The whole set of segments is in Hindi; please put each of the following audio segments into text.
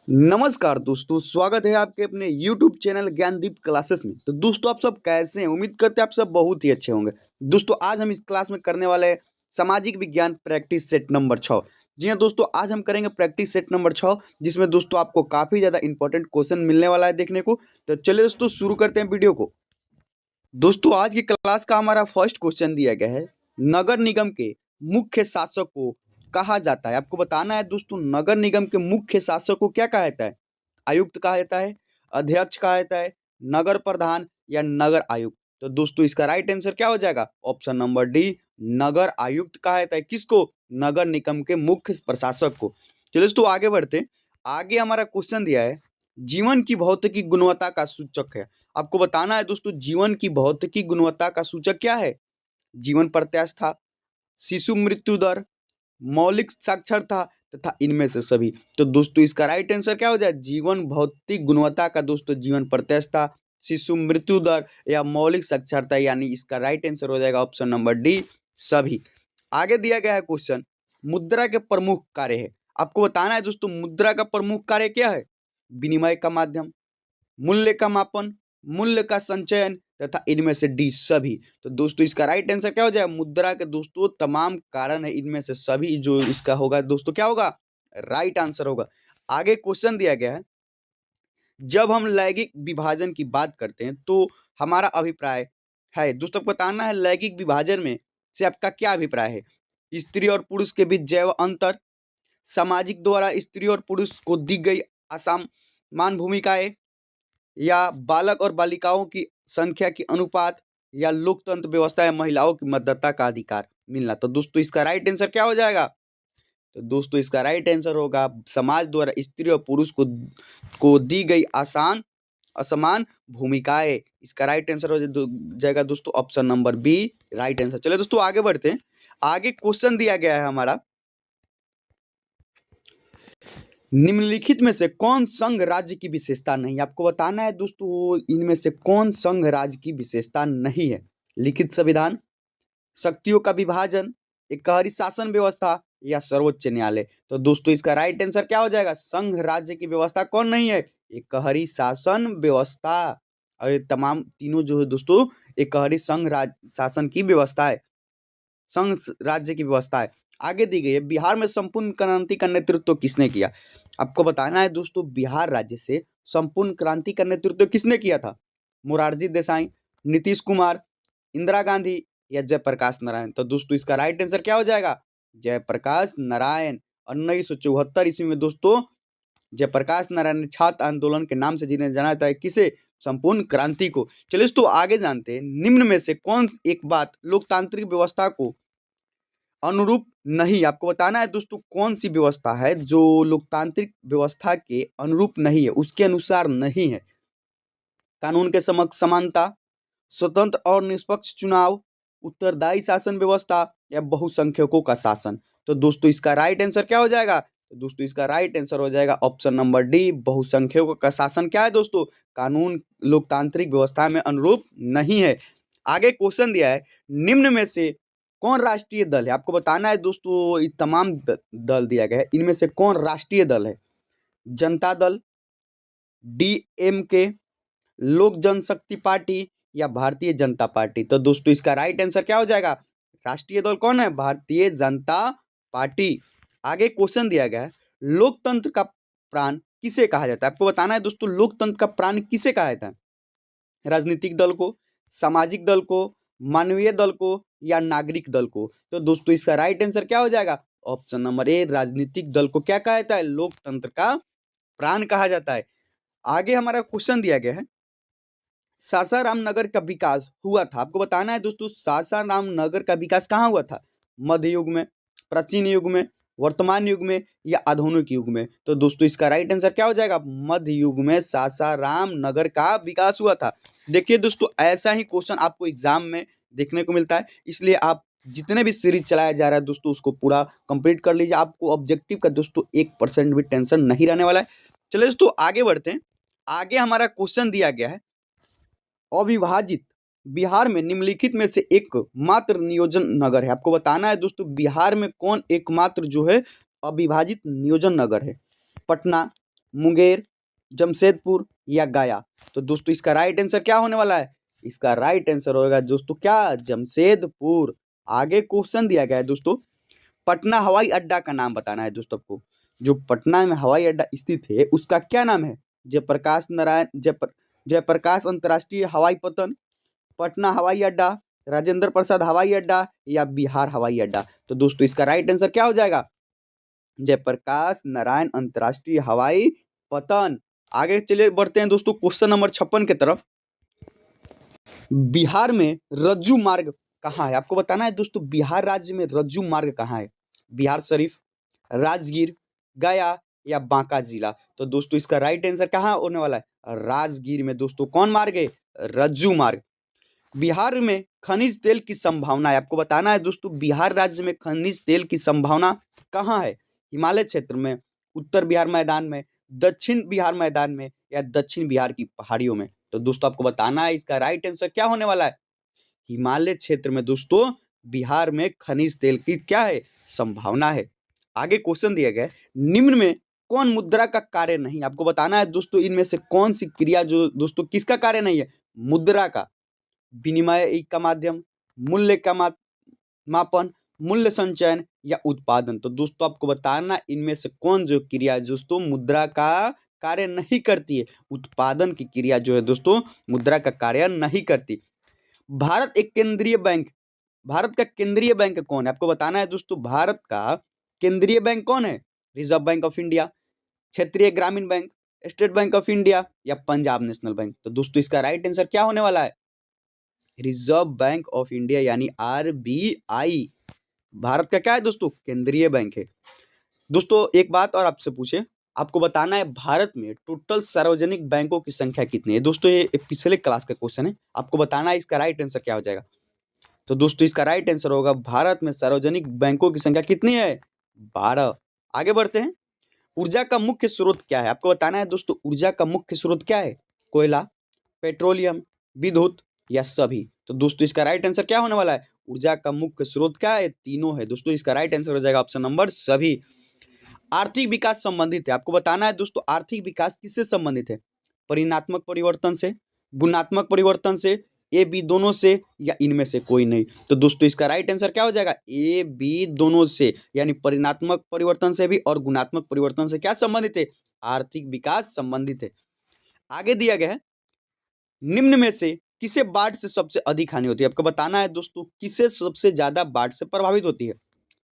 नमस्कार दोस्तों, स्वागत है आपके अपने YouTube चैनल ज्ञानदीप क्लासेस में। तो दोस्तों, आप सब कैसे हैं? उम्मीद करते हैं आप सब बहुत ही अच्छे होंगे। दोस्तों, आज हम इस क्लास में करने वाले हैं सामाजिक विज्ञान प्रैक्टिस सेट नंबर 6। जी हाँ दोस्तों, आज हम करेंगे प्रैक्टिस सेट नंबर 6, जिसमें दोस्तों आपको काफ़ी ज़्यादा इंपॉर्टेंट क्वेश्चन मिलने वाला है देखने को। तो चलिए दोस्तों, शुरू करते हैं वीडियो को। दोस्तों, आज की क्लास का हमारा फर्स्ट क्वेश्चन दिया गया है, नगर निगम के मुख्य शासक को कहा जाता है। आपको बताना है दोस्तों, नगर निगम के मुख्य शासक को क्या कहा जाता है? आयुक्त कहा जाता है, अध्यक्ष कहा जाता है, नगर प्रधान या नगर आयुक्त। तो दोस्तों, इसका राइट आंसर क्या हो जाएगा? ऑप्शन नंबर डी, नगर आयुक्त कहा जाता है। किसको? नगर निगम के मुख्य प्रशासक को। चलिए दोस्तों, आगे बढ़ते हैं। आगे हमारा क्वेश्चन दिया है, जीवन की भौतिकी गुणवत्ता का सूचक है। आपको बताना है दोस्तों, जीवन की भौतिकी गुणवत्ता का सूचक क्या है? जीवन प्रत्यास्था, शिशु मृत्यु दर, मौलिक साक्षरता तथा इनमें से सभी। तो दोस्तों, इसका राइट आंसर क्या हो जाए? जीवन भौतिक गुणवत्ता का दोस्तों जीवन प्रत्यास्था, शिशु मृत्यु दर या मौलिक साक्षरता, यानी इसका राइट आंसर हो जाएगा ऑप्शन नंबर डी, सभी। आगे दिया गया है क्वेश्चन, मुद्रा के प्रमुख कार्य है। आपको बताना है दोस्तों, मुद्रा का प्रमुख कार्य क्या है? विनिमय का माध्यम, मूल्य का मापन, मूल्य का संचयन तथा इनमें से डी, सभी। तो दोस्तों, इसका राइट आंसर क्या हो जाएगा? मुद्रा के दोस्तों तमाम कारण है, इनमें से सभी जो इसका होगा दोस्तों क्या होगा? राइट आंसर होगा। आगे क्वेश्चन दिया गया है, जब हम लैंगिक विभाजन की बात करते हैं तो हमारा अभिप्राय है, दोस्तों बताना है लैंगिक विभाजन में से आपका क्या अभिप्राय है? स्त्री और पुरुष के बीच जैव अंतर, सामाजिक द्वारा स्त्री और पुरुष को दी गई असमान भूमिकाएं, या बालक और बालिकाओं की संख्या की अनुपात, या लोकतंत्र व्यवस्था या महिलाओं की मतदाता का अधिकार मिलना। तो दोस्तों, इसका राइट आंसर क्या हो जाएगा? तो दोस्तों, इसका राइट आंसर होगा समाज द्वारा स्त्री और पुरुष को दी गई असमान भूमिकाएं। इसका राइट आंसर हो जाएगा दोस्तों option number B, right answer. चलिए दोस्तों, आगे बढ़ते हैं। आगे क्वेश्चन दिया गया है हमारा, निम्नलिखित में से कौन संघ राज्य की विशेषता नहीं? आपको बताना है दोस्तों, इनमें से कौन संघ राज्य की विशेषता नहीं है? लिखित संविधान, शक्तियों का विभाजन, एकहरी शासन व्यवस्था या सर्वोच्च न्यायालय। तो दोस्तों, इसका राइट आंसर क्या हो जाएगा? संघ राज्य की व्यवस्था कौन नहीं है? एकहरी शासन व्यवस्था। और ये तमाम तीनों जो है दोस्तों, एकहरी संघ शासन की व्यवस्था है, संघ राज्य की व्यवस्था है। आगे दी गई है, बिहार में संपूर्ण क्रांति का नेतृत्व किसने किया? आपको बताना है दोस्तों, बिहार राज्य से संपूर्ण क्रांति का नेतृत्व किसने किया था? मोरारजी देसाई, नीतीश कुमार, इंदिरा गांधी या जयप्रकाश नारायण। तो दोस्तों, इसका राइट आंसर क्या हो जाएगा? जयप्रकाश नारायण। 1974 ईस्वी में दोस्तों जयप्रकाश नारायण ने छात्र आंदोलन के नाम से जिन्हें जाना जाता है, किसे? संपूर्ण क्रांति को। चलिए दोस्तों, आगे जानते हैं, निम्न में से कौन एक बात लोकतांत्रिक व्यवस्था को अनुरूप नहीं? आपको बताना है दोस्तों, कौन सी व्यवस्था है जो लोकतांत्रिक व्यवस्था के अनुरूप नहीं है, उसके अनुसार नहीं है? कानून के समक्ष समानता, स्वतंत्र और निष्पक्ष चुनाव, उत्तरदायी शासन व्यवस्था या बहुसंख्यकों का शासन। तो दोस्तों, इसका राइट आंसर क्या हो जाएगा? तो दोस्तों, इसका राइट आंसर हो जाएगा ऑप्शन नंबर डी, बहुसंख्यकों का शासन। क्या है दोस्तों? कानून लोकतांत्रिक व्यवस्था में अनुरूप नहीं है। आगे क्वेश्चन दिया है, निम्न में से कौन राष्ट्रीय दल है? आपको बताना है दोस्तों, ये तमाम दल दिया गया है, इनमें से कौन राष्ट्रीय दल है? जनता दल, डीएमके, लोक जनशक्ति पार्टी या भारतीय जनता पार्टी। तो दोस्तों, इसका राइट आंसर क्या हो जाएगा? राष्ट्रीय दल कौन है? भारतीय जनता पार्टी। आगे क्वेश्चन दिया गया है, लोकतंत्र का प्राण किसे कहा जाता है? आपको बताना है दोस्तों, लोकतंत्र का प्राण किसे कहा जाता है? राजनीतिक दल को, सामाजिक दल को, मानवीय दल को या नागरिक दल को। तो दोस्तों, इसका राइट आंसर क्या हो जाएगा? ऑप्शन नंबर ए, राजनीतिक दल को क्या कहा जाता है? लोकतंत्र का प्राण कहा जाता है। आगे हमारा क्वेश्चन दिया गया है, सासाराम नगर का विकास हुआ था। आपको बताना है दोस्तों, सासाराम नगर का विकास कहाँ हुआ था? मध्य युग में, प्राचीन युग में, वर्तमान युग में या आधुनिक युग में? तो दोस्तों, इसका राइट आंसर क्या हो जाएगा? मध्य युग में सासाराम नगर का विकास हुआ था। देखिए दोस्तों, ऐसा ही क्वेश्चन आपको एग्जाम में देखने को मिलता है, इसलिए आप जितने भी सीरीज चलाया जा रहा है दोस्तों, उसको पूरा कंप्लीट कर लीजिए। आपको ऑब्जेक्टिव का दोस्तों 1% भी टेंशन नहीं रहने वाला है। चलिए दोस्तों, आगे बढ़ते हैं। आगे हमारा क्वेश्चन दिया गया है, अविभाजित बिहार में निम्नलिखित में से एकमात्र नियोजन नगर है। आपको बताना है दोस्तों, बिहार में कौन एकमात्र जो है अविभाजित नियोजन नगर है? पटना, मुंगेर, जमशेदपुर या गया। तो दोस्तों इसका राइट आंसर क्या होने वाला है? इसका राइट आंसर होगा दोस्तों क्या? जमशेदपुर। आगे क्वेश्चन दिया गया है दोस्तों, पटना हवाई अड्डा का नाम बताना है दोस्तों आपको। जो पटना में हवाई अड्डा स्थित है उसका क्या नाम है? जयप्रकाश अंतर्राष्ट्रीय हवाई पतन, पटना हवाई अड्डा, राजेंद्र प्रसाद हवाई अड्डा या बिहार हवाई अड्डा। तो दोस्तों इसका राइट आंसर क्या हो जाएगा? जयप्रकाश नारायण अंतर्राष्ट्रीय हवाई पतन। आगे चलिए बढ़ते हैं दोस्तों क्वेश्चन नंबर 56 की तरफ। बिहार में रज्जू मार्ग कहाँ है? आपको बताना है दोस्तों, बिहार राज्य में रज्जू मार्ग कहाँ है? बिहार शरीफ, राजगीर, गया या बांका जिला। तो दोस्तों इसका राइट आंसर कहाँ होने वाला है? राजगीर में दोस्तों कौन मार्ग है? रज्जू मार्ग। बिहार में खनिज तेल की संभावना है, आपको बताना है दोस्तों, बिहार राज्य में खनिज तेल की संभावना कहाँ है? हिमालय क्षेत्र में, उत्तर बिहार मैदान में, दक्षिण बिहार मैदान में या दक्षिण बिहार की पहाड़ियों में। तो दोस्तों आपको बताना है इसका राइट आंसर क्या होने वाला है? हिमालय क्षेत्र में दोस्तों बिहार में खनिज तेल की क्या है? संभावना है। आगे क्वेश्चन दिया गया है, निम्न में कौन मुद्रा का कार्य नहीं? आपको बताना है दोस्तों इनमें से कौन सी क्रिया जो दोस्तों किसका कार्य नहीं है? मुद्रा का। विनिमय का माध्यम, मूल्य का मापन, मूल्य संचयन या उत्पादन। तो दोस्तों आपको बताना इनमें से कौन जो क्रिया दोस्तों मुद्रा का कार्य नहीं करती है? उत्पादन की क्रिया जो है दोस्तों मुद्रा का कार्य नहीं करती। भारत एक केंद्रीय बैंक, भारत का केंद्रीय बैंक कौन है? आपको बताना है दोस्तों भारत का केंद्रीय बैंक कौन है? रिजर्व बैंक ऑफ इंडिया, क्षेत्रीय ग्रामीण bank, state bank of India या पंजाब नेशनल बैंक। तो दोस्तों इसका राइट आंसर क्या होने वाला है? रिजर्व बैंक ऑफ इंडिया यानी आरबीआई भारत का क्या है दोस्तों? केंद्रीय बैंक है। दोस्तों एक बात और आपसे पूछे, आपको बताना है भारत में टोटल सार्वजनिक बैंकों की संख्या कितनी है? दोस्तों ये पिछले क्लास का क्वेश्चन है, आपको बताना है इसका राइट आंसर क्या हो जाएगा। तो दोस्तों इसका राइट आंसर होगा भारत में सार्वजनिक बैंकों की संख्या कितनी है? 12। आगे बढ़ते हैं, ऊर्जा का मुख्य स्रोत क्या है? आपको बताना है दोस्तों ऊर्जा का मुख्य स्रोत क्या है? कोयला, पेट्रोलियम, विद्युत या सभी। तो दोस्तों इसका राइट आंसर क्या होने वाला है? ऊर्जा का मुख्य स्रोत क्या है? तीनों है। दोस्तों इसका राइट आंसर हो जाएगा ऑप्शन नंबर सभी। आर्थिक विकास संबंधित है, आपको बताना है दोस्तों आर्थिक विकास किससे संबंधित है? परिणात्मक परिवर्तन से, गुणात्मक परिवर्तन से, ए बी दोनों से या इनमें से कोई नहीं। तो दोस्तों इसका राइट आंसर क्या हो जाएगा? ए बी दोनों से, यानी परिणात्मक परिवर्तन से भी और गुणात्मक परिवर्तन से क्या संबंधित है? आर्थिक विकास संबंधित है। आगे दिया गया है, निम्न में से किसे बाढ़ से सबसे अधिक हानि होती है? आपको बताना है दोस्तों किसे सबसे ज्यादा बाढ़ से प्रभावित होती है?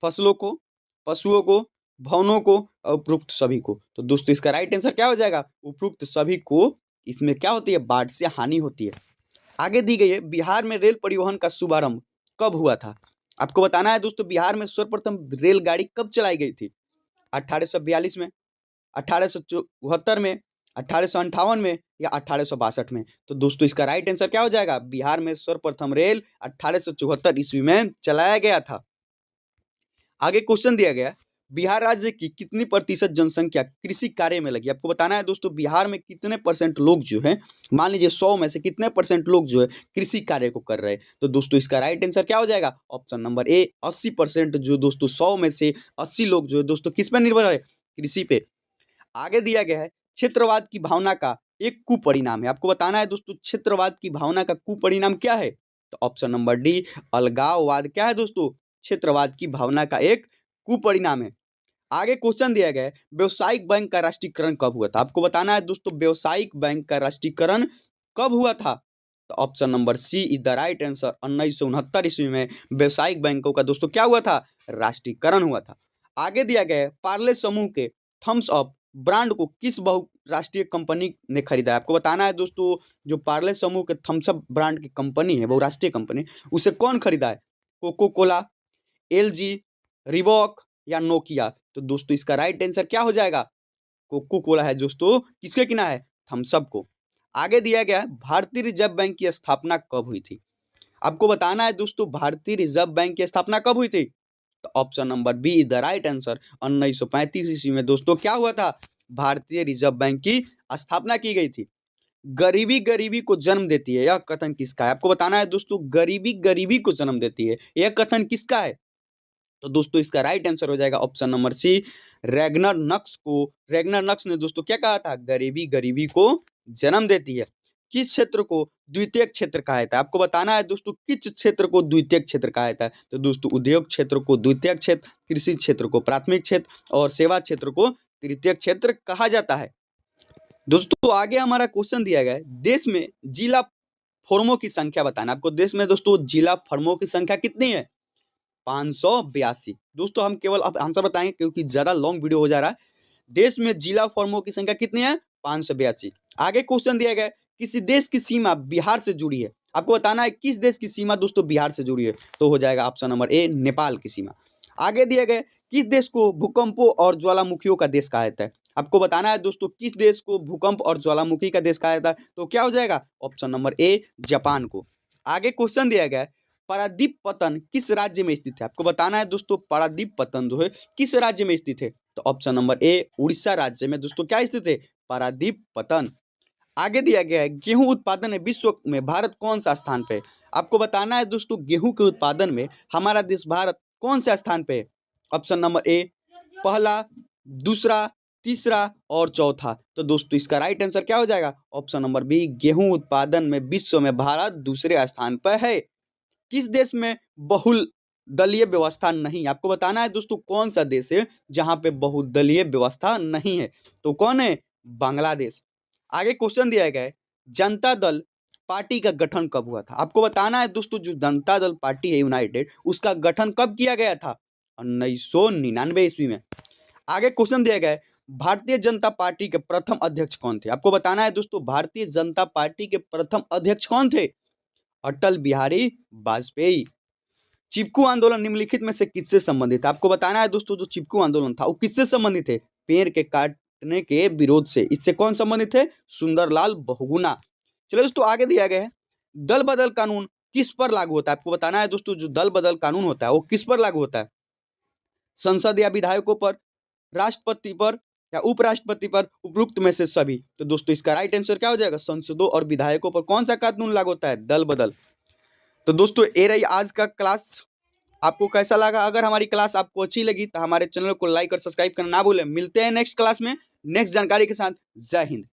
फसलों को, पशुओं को, भवनों को, उपरोक्त सभी को। तो दोस्तों इसका राइट आंसर क्या हो जाएगा? उपरोक्त सभी को। इसमें क्या होती है? बाढ़ से हानि होती है। आगे दी गई है, बिहार में रेल परिवहन का शुभारंभ कब हुआ था? आपको बताना है दोस्तों बिहार में सर्वप्रथम रेलगाड़ी कब चलाई गई थी? 1842 में, 1874 में, 1858 में या 1862 में। तो दोस्तों इसका राइट आंसर क्या हो जाएगा? बिहार में सर्वप्रथम रेल 1874 ईस्वी में चलाया गया था। आगे क्वेश्चन दिया गया, बिहार राज्य की कितनी प्रतिशत जनसंख्या कृषि कार्य में लगी? आपको बताना है दोस्तों बिहार में कितने परसेंट लोग जो है, मान लीजिए 100 में से कितने परसेंट लोग जो है कृषि कार्य को कर रहे हैं? तो दोस्तों इसका राइट आंसर क्या हो जाएगा? Option number A 80%। जो दोस्तों 100 में से 80 लोग जो है दोस्तों किस पर निर्भर है? कृषि पे। आगे दिया गया है, क्षेत्रवाद की भावना का एक कुपरिणाम है। आपको बताना है दोस्तों क्षेत्रवाद की भावना का कुपरिणाम क्या है? तो ऑप्शन नंबर डी अलगाववाद क्या है दोस्तों? क्षेत्रवाद की भावना का एक कुपरिणाम है। आगे क्वेश्चन दिया गया है, व्यवसायिक बैंक का राष्ट्रीयकरण कब हुआ था? आपको बताना है दोस्तों व्यवसायिक बैंक का राष्ट्रीयकरण कब हुआ था? तो option number C is the right answer. 1969 ईस्वी में व्यवसायिक बैंकों का दोस्तों क्या हुआ था? राष्ट्रीयकरण हुआ था। आगे दिया गया है, पार्ले समूह के थम्स अप ब्रांड को किस बहुराष्ट्रीय कंपनी ने खरीदा है? आपको बताना है दोस्तों जो पार्ले समूह के थम्स अप ब्रांड की कंपनी है, बहुराष्ट्रीय कंपनी, उसे कौन खरीदा है? कोको कोला, एलजी, रिबॉक या नोकिया। तो दोस्तों इसका राइट आंसर क्या हो जाएगा? कोको कोला है दोस्तों किसके किना है? थम्स अप को। आगे दिया गया भारतीय रिजर्व बैंक की स्थापना कब हुई थी? आपको बताना है दोस्तों भारतीय रिजर्व बैंक की स्थापना कब हुई थी? तो option number B is the right answer. 1935 ईस्वी में दोस्तों क्या हुआ था? भारतीय रिजर्व बैंक की स्थापना की गई थी। गरीबी गरीबी को जन्म देती है, यह कथन किसका है? आपको बताना है दोस्तों गरीबी गरीबी को जन्म देती है, यह कथन किसका है? तो दोस्तों इसका राइट आंसर हो जाएगा ऑप्शन नंबर सी। रैग्नर नक्स ने दोस्तों क्या कहा था, गरीबी गरीबी को जन्म देती है। किस क्षेत्र को द्वितीयक क्षेत्र कहा जाता है, आपको बताना है दोस्तों किस क्षेत्र को द्वितीयक क्षेत्र कहा जाता है। तो दोस्तों उद्योग क्षेत्र को द्वितीयक क्षेत्र, कृषि क्षेत्र को प्राथमिक क्षेत्र और सेवा क्षेत्र को तृतीयक क्षेत्र कहा जाता है। दोस्तों आगे हमारा क्वेश्चन दिया गया है, देश में जिला फॉर्मों की संख्या बताना। आपको देश में दोस्तों जिला फॉर्मों की संख्या कितनी है, 582। दोस्तों हम केवल अब आंसर बताएंगे क्योंकि ज्यादा लॉन्ग वीडियो हो जा रहा है। देश में जिला फॉर्मों की संख्या कितनी है, 582। आगे क्वेश्चन दिया गया है, किसी देश की सीमा बिहार से जुड़ी है। आपको बताना है किस देश की सीमा दोस्तों बिहार से जुड़ी है, तो हो जाएगा ऑप्शन नंबर ए, नेपाल की सीमा। आगे दिया गया किस देश को भूकंपों और ज्वालामुखियों का देश कहा जाता है। आपको बताना है दोस्तों किस देश को भूकंप और ज्वालामुखी का देश कहा जाता है, तो क्या हो जाएगा ऑप्शन नंबर ए, जापान को। आगे क्वेश्चन दिया गया है, पारादीप पतन किस राज्य में स्थित है। आपको बताना है दोस्तों पारादीप पतन जो है किस राज्य में स्थित है, तो ऑप्शन नंबर ए, उड़ीसा राज्य में दोस्तों क्या स्थित है, पारादीप पतन। आगे दिया गया है, गेहूं उत्पादन में विश्व में भारत कौन सा स्थान पे है। आपको बताना है दोस्तों गेहूं के उत्पादन में हमारा देश भारत कौन सा स्थान पे है। ऑप्शन नंबर ए, पहला, दूसरा, तीसरा और चौथा। तो दोस्तों इसका राइट आंसर क्या हो जाएगा, ऑप्शन नंबर बी, गेहूं उत्पादन में विश्व में भारत दूसरे स्थान पर है। किस देश में बहुल दलीय व्यवस्था नहीं, आपको बताना है दोस्तों कौन सा देश है जहां पे बहुदलीय व्यवस्था नहीं है, तो कौन है, बांग्लादेश। आगे क्वेश्चन दिया गया है, जनता दल पार्टी का गठन कब हुआ था। आपको बताना है दोस्तों जो जनता दल पार्टी है यूनाइटेड, उसका गठन कब किया गया था, 1999 ईस्वी में। आगे क्वेश्चन दिया गया है, भारतीय जनता पार्टी के प्रथम अध्यक्ष कौन थे। आपको बताना है दोस्तों भारतीय जनता पार्टी के प्रथम अध्यक्ष कौन थे, अटल बिहारी वाजपेयी। चिपकू आंदोलन निम्नलिखित में से किससे संबंधित है। आपको बताना है दोस्तों जो चिपकू आंदोलन था वो किससे संबंधित है, पेड़ के काटने के विरोध से। इससे कौन संबंधित है, सुंदरलाल बहुगुणा। चलो दोस्तों आगे दिया गया है, दल बदल कानून किस पर लागू होता है। आपको बताना है दोस्तों जो दल बदल कानून होता है वो किस पर लागू होता है, संसद या विधायकों पर, राष्ट्रपति पर या उपराष्ट्रपति पर, उपयुक्त में से सभी। तो दोस्तों इसका राइट आंसर क्या हो जाएगा, संसदों और विधायकों पर कौन सा कानून लागू होता है, दल बदल। तो दोस्तों ये रही आज का क्लास, आपको कैसा लगा। अगर हमारी क्लास आपको अच्छी लगी तो हमारे चैनल को लाइक और सब्सक्राइब करना ना भूलें। मिलते हैं नेक्स्ट क्लास में नेक्स्ट जानकारी के साथ। जय हिंद।